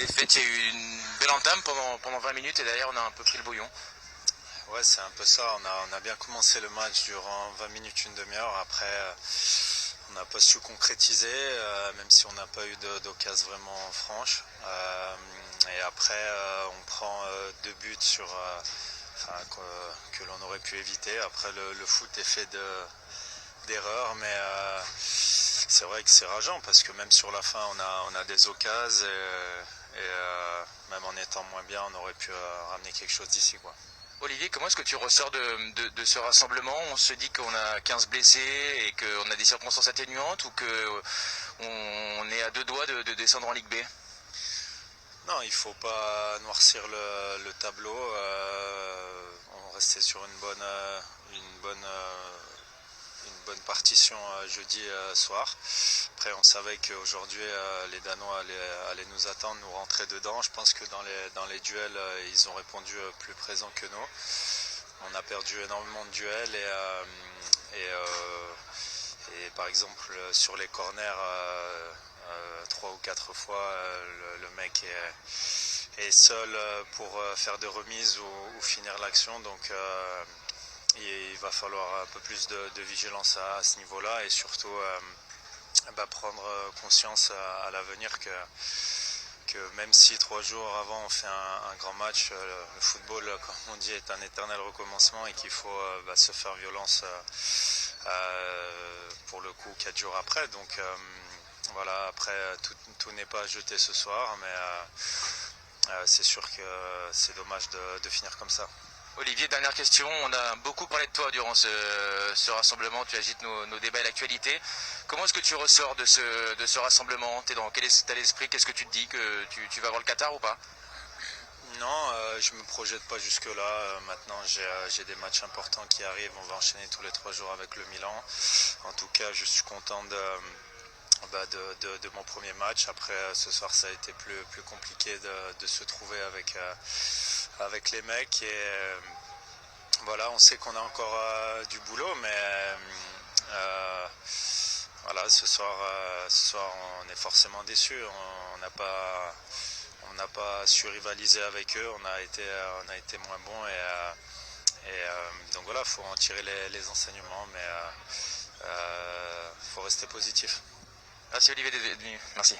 défaite. Il y a eu une belle entame pendant 20 minutes et derrière on a un peu pris le bouillon. Ouais, c'est un peu ça. On a bien commencé le match durant 20 minutes, une demi-heure. Après, on n'a pas su concrétiser, même si on n'a pas eu d'occasion vraiment franche. Et après, on prend 2 buts que l'on aurait pu éviter. Après, le foot est fait d'erreurs, mais c'est vrai que c'est rageant parce que même sur la fin, on a des occasions et même en étant moins bien, on aurait pu ramener quelque chose d'ici, quoi. Olivier, comment est-ce que tu ressors de ce rassemblement? On se dit qu'on a 15 blessés et qu'on a des circonstances atténuantes ou qu'on est à 2 doigts de descendre en Ligue B? Non, il ne faut pas noircir le tableau. On restait sur une bonne partition jeudi soir. Après, on savait qu'aujourd'hui, les Danois allaient nous attendre, nous rentrer dedans. Je pense que dans les duels, ils ont répondu plus présents que nous. On a perdu énormément de duels et par exemple, sur les corners, 3 ou 4 fois, le mec est seul pour faire des remises ou finir l'action. Donc, il va falloir un peu plus de vigilance à ce niveau-là et surtout prendre conscience à l'avenir que même si 3 jours avant on fait un grand match, le football, comme on dit, est un éternel recommencement et qu'il faut se faire violence pour le coup 4 jours après. Donc voilà, après tout n'est pas jeté ce soir, mais c'est sûr que c'est dommage de finir comme ça. Olivier, dernière question. On a beaucoup parlé de toi durant ce rassemblement. Tu agites nos débats et l'actualité. Comment est-ce que tu ressors de ce rassemblement? T'es dans quel état d'esprit? Qu'est-ce que tu te dis? Que tu vas voir le Qatar ou pas? Non, je ne me projette pas jusque-là. Maintenant, j'ai des matchs importants qui arrivent. On va enchaîner tous les 3 jours avec le Milan. En tout cas, je suis content de mon premier match. Après, ce soir, ça a été plus compliqué de se trouver avec les mecs. Et voilà, on sait qu'on a encore du boulot, mais voilà, ce soir, on est forcément déçus. On n'a pas su rivaliser avec eux, on a été moins bons donc voilà, il faut en tirer les enseignements, mais faut rester positif. Merci Olivier d'être venu. Merci.